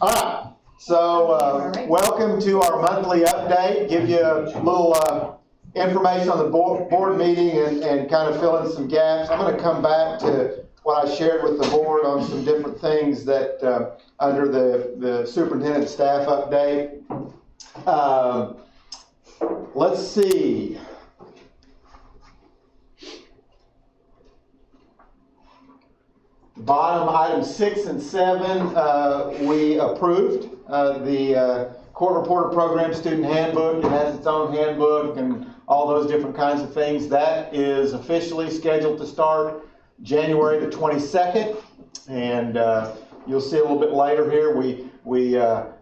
All right, so welcome to our monthly update. Give you a little information on the board meeting and kind of fill in some gaps. I'm going to come back to what I shared with the board on some different things that under the superintendent staff update. Let's see. Bottom items 6 and 7, we approved the court reporter program student handbook. It has its own handbook and all those different kinds of things. That is officially scheduled to start January the 22nd, and you'll see a little bit later here we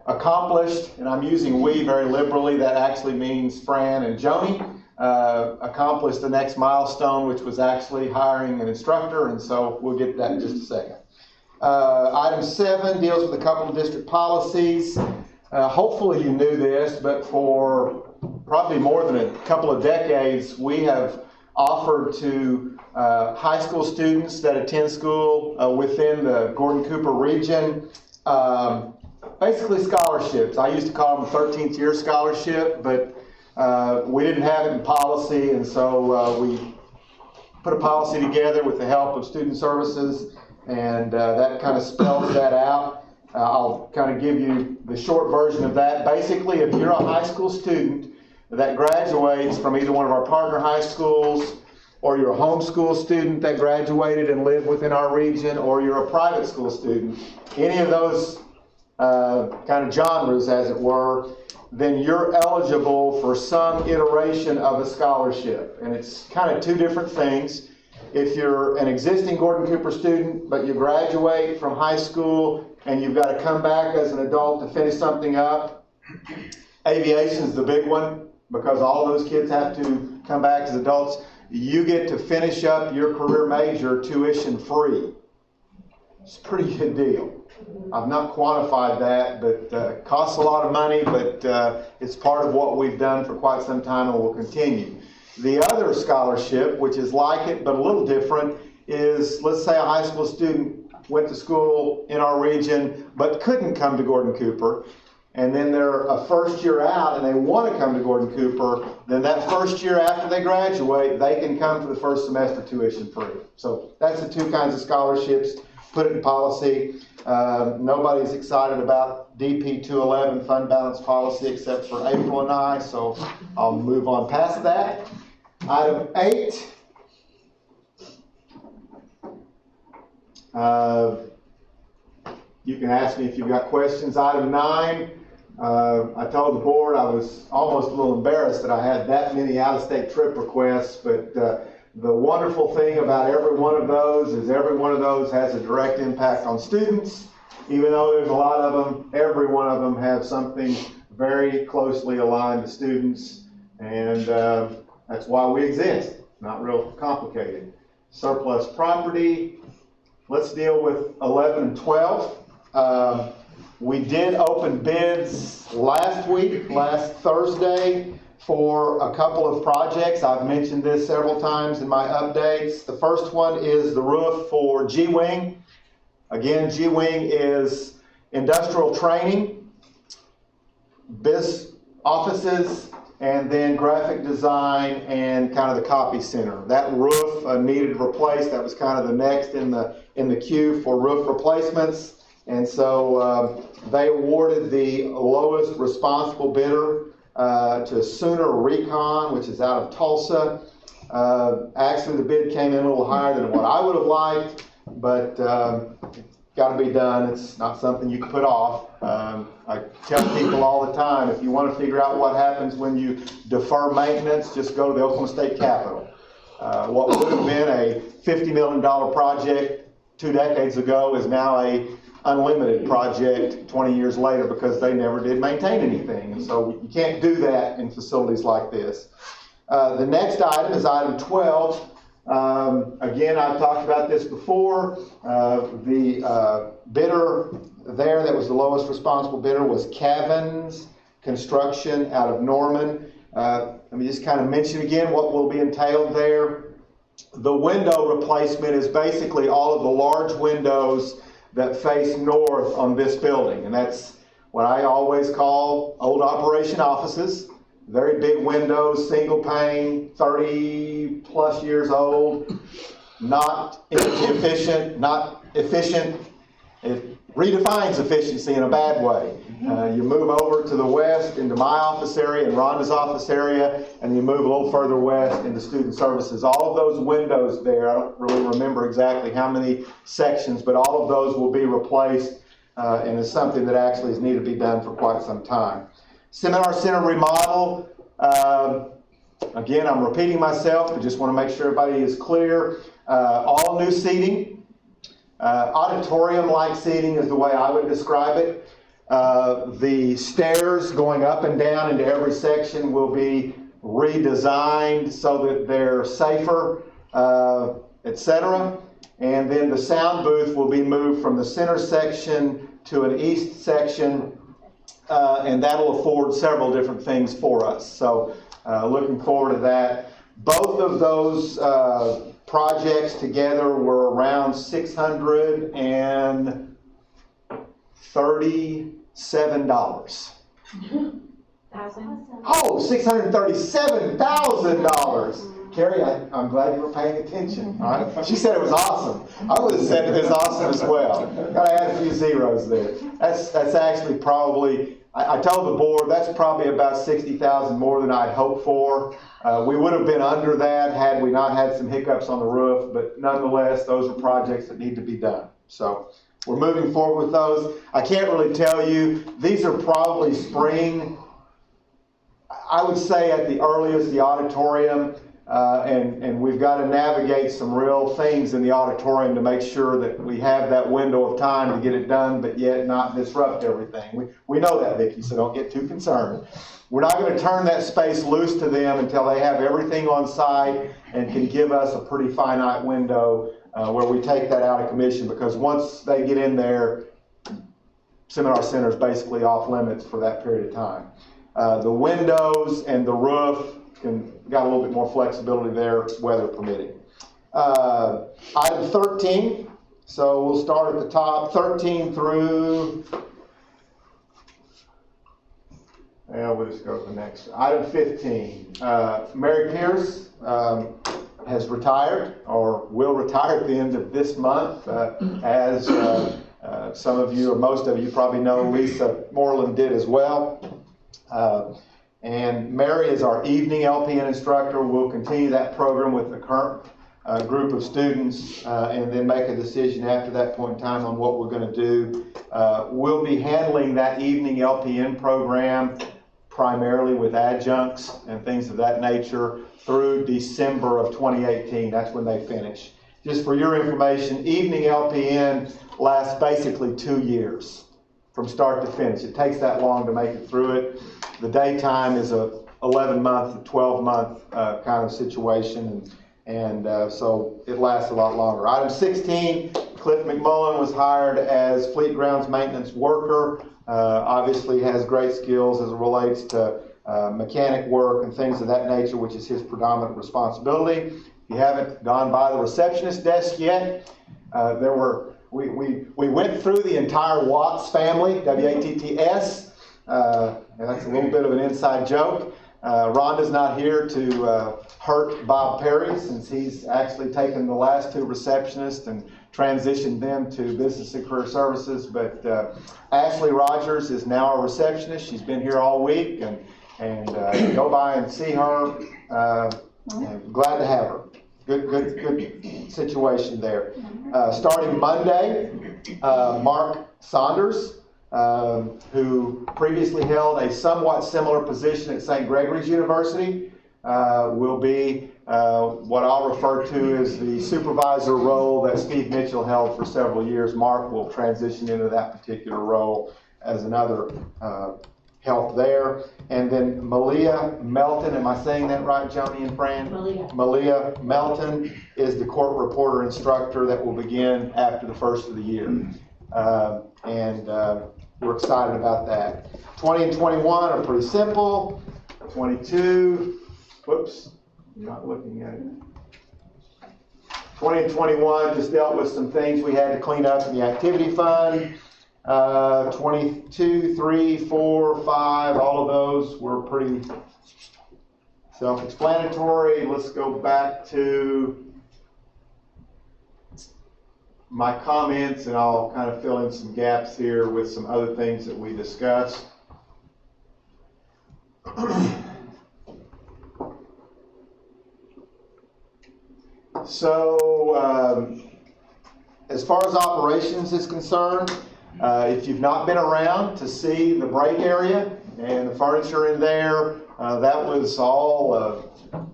accomplished, and I'm using we very liberally. That actually means Fran and Joni. Accomplished the next milestone, which was actually hiring an instructor, and so we'll get to that in just a second. Item 7 deals with a couple of district policies. Hopefully you knew this, but for probably more than a couple of decades, we have offered to high school students that attend school within the Gordon Cooper region basically scholarships. I used to call them a 13th year scholarship, but we didn't have it in policy, and so we put a policy together with the help of student services, and that kind of spells that out. I'll kind of give you the short version of that. Basically, if you're a high school student that graduates from either one of our partner high schools, or you're a homeschool student that graduated and lived within our region, or you're a private school student, any of those kind of genres, as it were, then you're eligible for some iteration of a scholarship. And it's kind of two different things. If you're an existing Gordon Cooper student, but you graduate from high school and you've got to come back as an adult to finish something up, aviation is the big one, because all those kids have to come back as adults. You get to finish up your career major tuition free. It's a pretty good deal. I've not quantified that, but it costs a lot of money, but it's part of what we've done for quite some time and will continue. The other scholarship, which is like it but a little different, is, let's say a high school student went to school in our region but couldn't come to Gordon Cooper, and then they're a first year out and they want to come to Gordon Cooper, then that first year after they graduate, they can come for the first semester tuition free. So that's the two kinds of scholarships. Put it in policy. Nobody's excited about DP 211 fund balance policy except for April and I, so I'll move on past that. Item 8. You can ask me if you've got questions. Item 9. I told the board I was almost a little embarrassed that I had that many out-of-state trip requests, but the wonderful thing about every one of those is every one of those has a direct impact on students. Even though there's a lot of them, every one of them have something very closely aligned to students, and that's why we exist. Not real complicated. Surplus property. Let's deal with 11 and 12. We did open bids last Thursday, for a couple of projects. I've mentioned this several times in my updates. The first one is the roof for G-Wing. Again, G-Wing is industrial training, biz offices, and then graphic design and kind of the copy center. That roof needed replaced. That was kind of the next in the queue for roof replacements. And so they awarded the lowest responsible bidder to Sooner Recon, which is out of Tulsa. Actually, the bid came in a little higher than what I would have liked, but it's got to be done. It's not something you can put off. I tell people all the time, if you want to figure out what happens when you defer maintenance, just go to the Oklahoma State Capitol. What would have been a $50 million project 2 decades ago is now a unlimited project 20 years later because they never did maintain anything. And so you can't do that in facilities like this. The next item is item 12. Again, I've talked about this before. The bidder there that was the lowest responsible bidder was Cavins Construction out of Norman. Let me just kind of mention again what will be entailed there. The window replacement is basically all of the large windows that face north on this building. And that's what I always call old operation offices. Very big windows, single pane, 30 plus years old, not energy efficient, not efficient. It redefines efficiency in a bad way. You move over to the west into my office area and Rhonda's office area, and you move a little further west into student services. All of those windows there, I don't really remember exactly how many sections, but all of those will be replaced, and it's something that actually has needed to be done for quite some time. Seminar Center remodel. Again, I'm repeating myself, but just want to make sure everybody is clear. All new seating. Auditorium-like seating is the way I would describe it. The stairs going up and down into every section will be redesigned so that they're safer, etc. And then the sound booth will be moved from the center section to an east section, and that'll afford several different things for us. So looking forward to that. Both of those projects together were around $637. Oh, $637,000. Carrie, I'm glad you were paying attention. All right? She said it was awesome. I would have said it was awesome as well. Got to add a few zeros there. That's actually probably, I told the board, that's probably about $60,000 more than I'd hoped for. We would have been under that had we not had some hiccups on the roof, but nonetheless, those are projects that need to be done. So we're moving forward with those. I can't really tell you. These are probably spring, I would say at the earliest, the auditorium, and we've got to navigate some real things in the auditorium to make sure that we have that window of time to get it done, but yet not disrupt everything. We know that, Vicki, so don't get too concerned. We're not going to turn that space loose to them until they have everything on site and can give us a pretty finite window where we take that out of commission, because once they get in there, Seminar Center is basically off limits for that period of time. The windows and the roof got a little bit more flexibility there, weather permitting. Item 13, so we'll start at the top, 13 through, we'll just go to the next. Item 15, Mary Pierce has retired, or will retire at the end of this month, as some of you, or most of you probably know, Lisa Moreland did as well. And Mary is our evening LPN instructor. We'll continue that program with the current group of students, and then make a decision after that point in time on what we're going to do. We'll be handling that evening LPN program primarily with adjuncts and things of that nature through December of 2018. That's when they finish. Just for your information, evening LPN lasts basically 2 years from start to finish. It takes that long to make it through it. The daytime is a 11-month, 12-month kind of situation, and so it lasts a lot longer. Item 16, Cliff McMullen was hired as Fleet Grounds Maintenance Worker. Obviously has great skills as it relates to mechanic work and things of that nature, which is his predominant responsibility. If you haven't gone by the receptionist desk yet, we went through the entire Watts family, W-A-T-T-S. And that's a little bit of an inside joke. Rhonda's not here to hurt Bob Perry, since he's actually taken the last two receptionists and transitioned them to business and career services. But Ashley Rogers is now a receptionist. She's been here all week, and go by and see her. Glad to have her. Good situation there. Starting Monday, Mark Saunders, who previously held a somewhat similar position at St. Gregory's University, will be what I'll refer to as the supervisor role that Steve Mitchell held for several years. Mark will transition into that particular role as another help there. And then Malia Melton, am I saying that right, Joni and Fran? Malia Melton is the court reporter instructor that will begin after the first of the year. We're excited about that. 20 and 21 are pretty simple. 22, whoops, not looking at it. 20 and 21 just dealt with some things we had to clean up in the activity fund. 22, 3, 4, 5, all of those were pretty self-explanatory. Let's go back to my comments, and I'll kind of fill in some gaps here with some other things that we discussed. So, as far as operations is concerned, if you've not been around to see the break area and the furniture in there, that was all a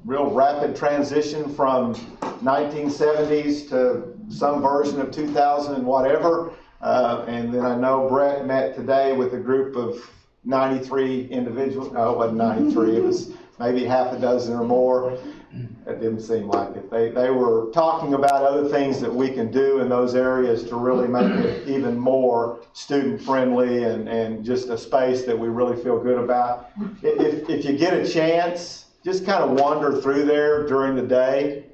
real rapid transition from 1970s to some version of 2000 and whatever. And then I know Brett met today with a group of 93 individuals. No, it wasn't 93. It was maybe half a dozen or more. It didn't seem like it. They were talking about other things that we can do in those areas to really make it even more student friendly and just a space that we really feel good about. If you get a chance, just kind of wander through there during the day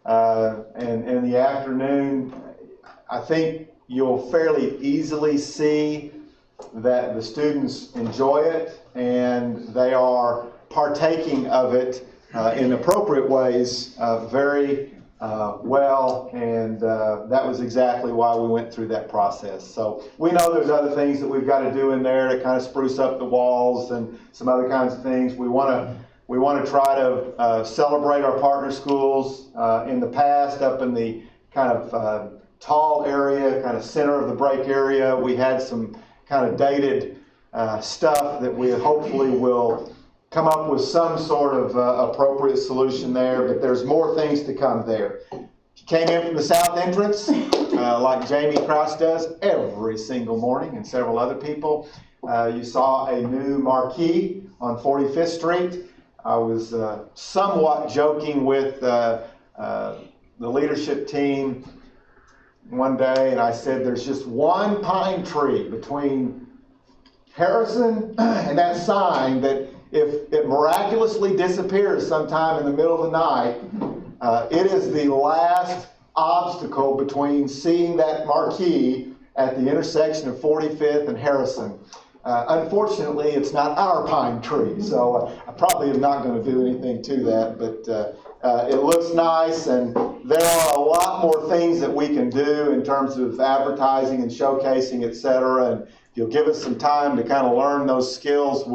and in the afternoon. I think you'll fairly easily see that the students enjoy it and they are partaking of it in appropriate ways very well, and that was exactly why we went through that process. So we know there's other things that we've got to do in there to kind of spruce up the walls and some other kinds of things. We want to try to celebrate our partner schools. In the past, up in the kind of tall area, kind of center of the break area, we had some kind of dated stuff that we hopefully will come up with some sort of appropriate solution there, but there's more things to come there. If you came in from the south entrance, like Jamie Krause does every single morning, and several other people, you saw a new marquee on 45th Street. I was somewhat joking with the leadership team one day, and I said there's just one pine tree between Harrison and that sign that if it miraculously disappears sometime in the middle of the night, it is the last obstacle between seeing that marquee at the intersection of 45th and Harrison. Unfortunately, it's not our pine tree, so I probably am not going to do anything to that, but it looks nice, and there are a lot more things that we can do in terms of advertising and showcasing, etc. And if you'll give us some time to kind of learn those skills,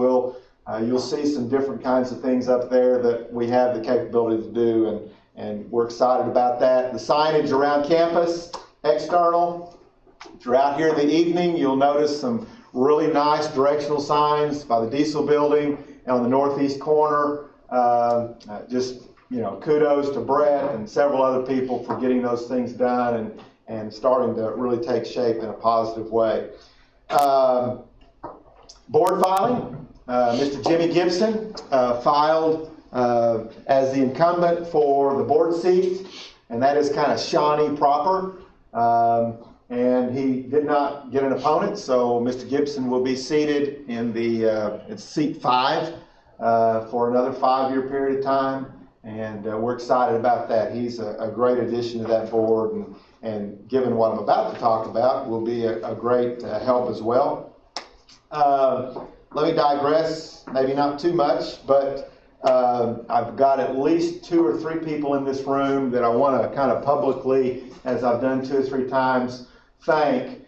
you'll see some different kinds of things up there that we have the capability to do, and we're excited about that. The signage around campus, external. If you're out here in the evening, you'll notice some really nice directional signs by the Diesel building and on the northeast corner. Kudos to Brett and several other people for getting those things done and starting to really take shape in a positive way. Board filing. Mr. Jimmy Gibson filed as the incumbent for the board seat, and that is kind of Shawnee proper. And he did not get an opponent, so Mr. Gibson will be seated in it's seat 5 for another 5-year period of time, and we're excited about that. He's a great addition to that board, and given what I'm about to talk about, will be a great help as well. Let me digress, maybe not too much, but I've got at least 2 or 3 people in this room that I want to kind of publicly, as I've done 2 or 3 times, thank.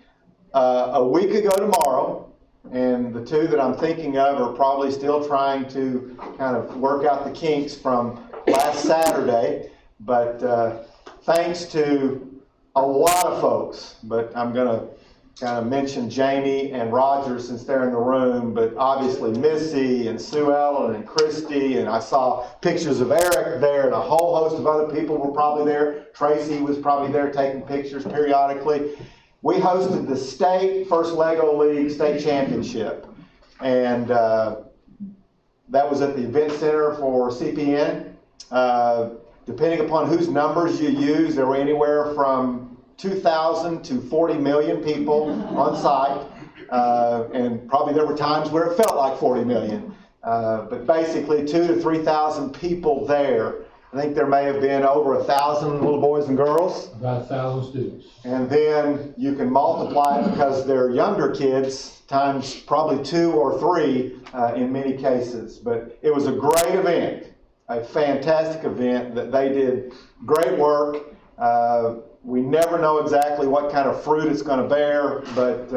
A week ago tomorrow, and the 2 that I'm thinking of are probably still trying to kind of work out the kinks from last Saturday, but thanks to a lot of folks, but I'm going to kind of mention Jamie and Roger since they're in the room, but obviously Missy and Sue Ellen and Christy, and I saw pictures of Eric there, and a whole host of other people were probably there. Tracy was probably there taking pictures periodically. We hosted the state First Lego League state championship, and that was at the event center for CPN. Depending upon whose numbers you use, there were anywhere from 2,000 to 40 million people on site, and probably there were times where it felt like 40 million. But basically 2,000 to 3,000 people there, I think there may have been over 1,000 little boys and girls. About 1,000 students. And then you can multiply it because they're younger kids times probably 2 or 3 in many cases. But it was a great event, a fantastic event that they did great work. We never know exactly what kind of fruit it's going to bear, but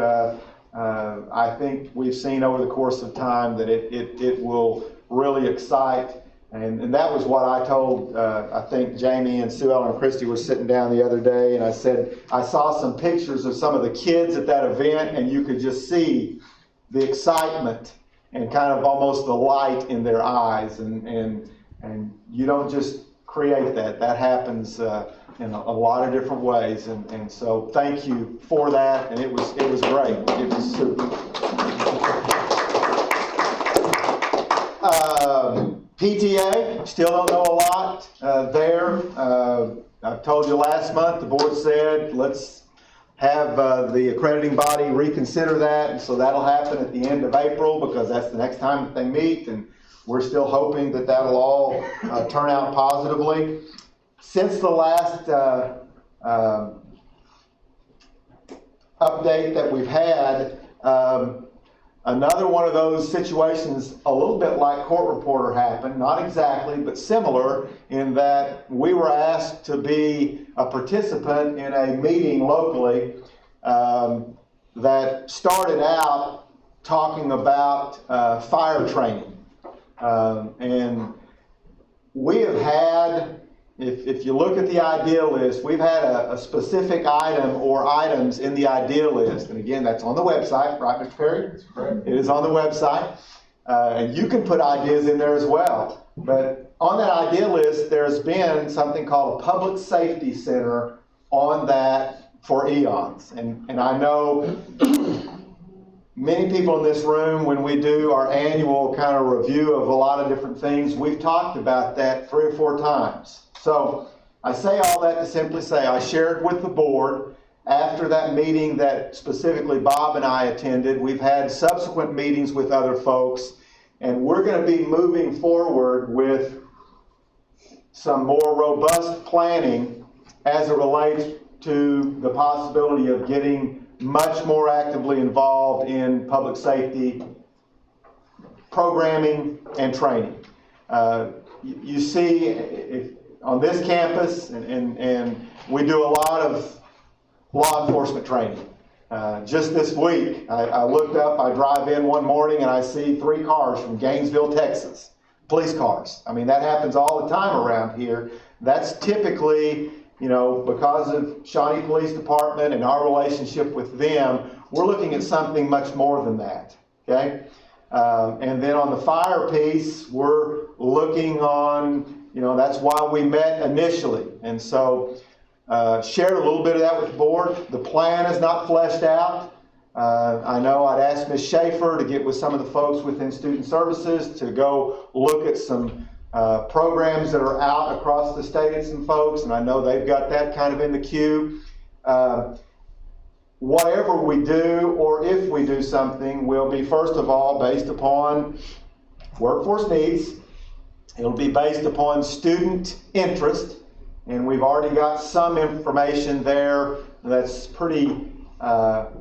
I think we've seen over the course of time that it will really excite. And that was what I told, I think Jamie and Sue Ellen and Christy were sitting down the other day, and I said, I saw some pictures of some of the kids at that event, and you could just see the excitement and kind of almost the light in their eyes. And you don't just create that. That happens in a lot of different ways. And so thank you for that, and it was great. It was super. PTA, still don't know a lot there. I told you last month, the board said, let's have the accrediting body reconsider that. And so that'll happen at the end of April because that's the next time that they meet. And we're still hoping that that'll all turn out positively. Since the last update that we've had, another one of those situations, a little bit like Court Reporter happened, not exactly, but similar in that we were asked to be a participant in a meeting locally that started out talking about fire training. And we have had, if you look at the idea list, we've had a specific item or items in the idea list. And again, that's on the website, right, Mr. Perry? That's correct. It is on the website. And you can put ideas in there as well. But on that idea list, there's been something called a public safety center on that for eons. And I know many people in this room, when we do our annual kind of review of a lot of different things, we've talked about that 3 or 4 times. So I say all that to simply say I shared with the board after that meeting that specifically Bob and I attended. We've had subsequent meetings with other folks, and we're going to be moving forward with some more robust planning as it relates to the possibility of getting much more actively involved in public safety programming and training. You see, on this campus, and we do a lot of law enforcement training. Just this week, I looked up, I drive in one morning and I see 3 cars from Gainesville, Texas. Police cars. I mean, that happens all the time around here. That's typically, because of Shawnee Police Department and our relationship with them, we're looking at something much more than that, okay? And then on the fire piece, we're looking on, that's why we met initially. And so shared a little bit of that with the board. The plan is not fleshed out. I know I'd asked Ms. Schaefer to get with some of the folks within Student Services to go look at some programs that are out across the state and some folks, and I know they've got that kind of in the queue. Whatever we do, or if we do something, will be first of all based upon workforce needs. It'll be based upon student interest, and we've already got some information there that's pretty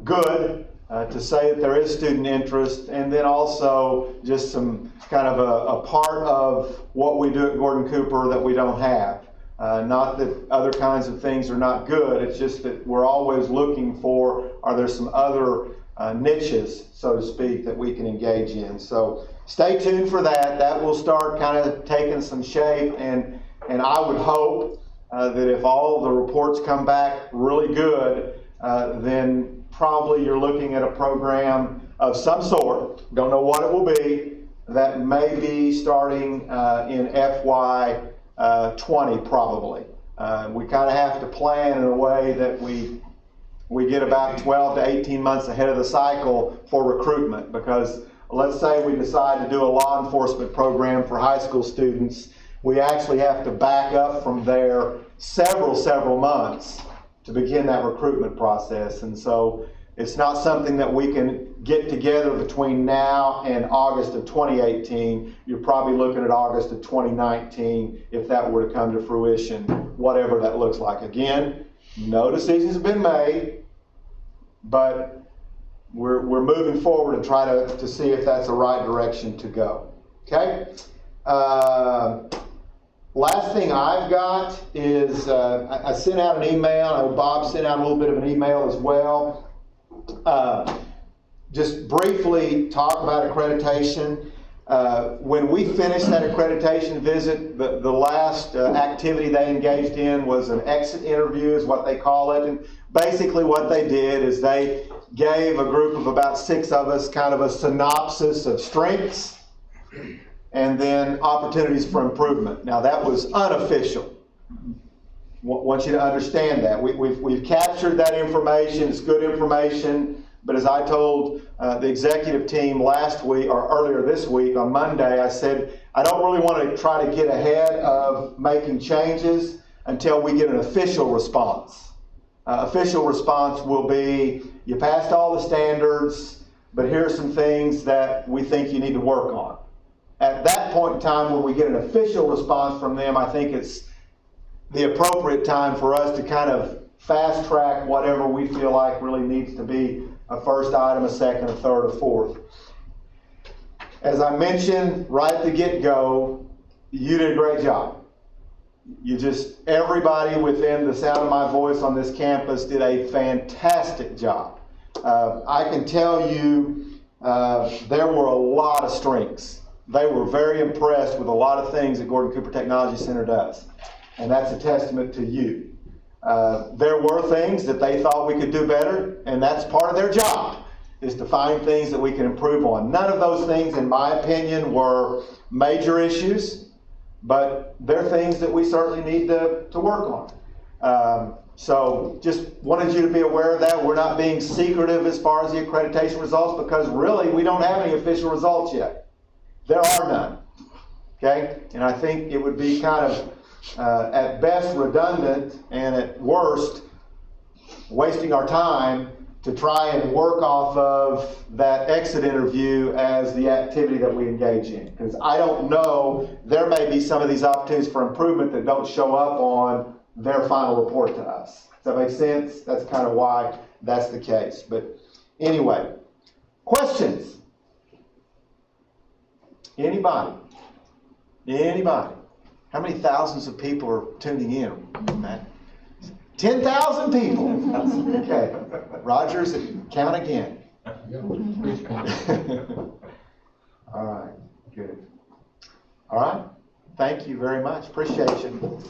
good to say that there is student interest, and then also just some kind of a part of what we do at Gordon Cooper that we don't have. Not that other kinds of things are not good, it's just that we're always looking for, are there some other niches, so to speak, that we can engage in. So stay tuned for that. That will start kind of taking some shape, and I would hope that if all the reports come back really good, then probably you're looking at a program of some sort, don't know what it will be, that may be starting in FY 20 probably. We kind of have to plan in a way that we get about 12 to 18 months ahead of the cycle for recruitment, because let's say we decide to do a law enforcement program for high school students, we actually have to back up from there several months to begin that recruitment process. And so It's not something that we can get together between now and August of 2018. You're probably looking at August of 2019 if that were to come to fruition, whatever that looks like. Again, no decisions have been made, but we're moving forward to try to see if that's the right direction to go. Okay? Last thing I've got is I sent out an email. I know Bob sent out a little bit of an email as well. Just briefly talk about accreditation. When we finished that accreditation visit, the last activity they engaged in was an exit interview, is what they call it. And basically what they did is they gave a group of about 6 of us kind of a synopsis of strengths and then opportunities for improvement. Now that was unofficial. Want you to understand that. We've captured that information. It's good information. But as I told the executive team last week, or earlier this week on Monday, I said, I don't really want to try to get ahead of making changes until we get an official response. Official response will be, you passed all the standards, but here are some things that we think you need to work on. At that point in time, when we get an official response from them, I think it's the appropriate time for us to kind of fast track whatever we feel like really needs to be a first item, a second, a third, a fourth. As I mentioned right at the get-go, you did a great job. Everybody within the sound of my voice on this campus did a fantastic job. I can tell you there were a lot of strengths. They were very impressed with a lot of things that Gordon Cooper Technology Center does. And that's a testament to you. There were things that they thought we could do better, and that's part of their job, is to find things that we can improve on. None of those things, in my opinion, were major issues, but they're things that we certainly need to work on. So just wanted you to be aware of that. We're not being secretive as far as the accreditation results, because really we don't have any official results yet. There are none. Okay? And I think it would be kind of at best redundant, and at worst wasting our time to try and work off of that exit interview as the activity that we engage in. Because I don't know, there may be some of these opportunities for improvement that don't show up on their final report to us. Does that make sense? That's kind of why that's the case. But anyway, questions? Anybody? How many thousands of people are tuning in, Matt? 10,000 people. Okay. Rogers, count again. All right. Good. All right. Thank you very much. Appreciate you.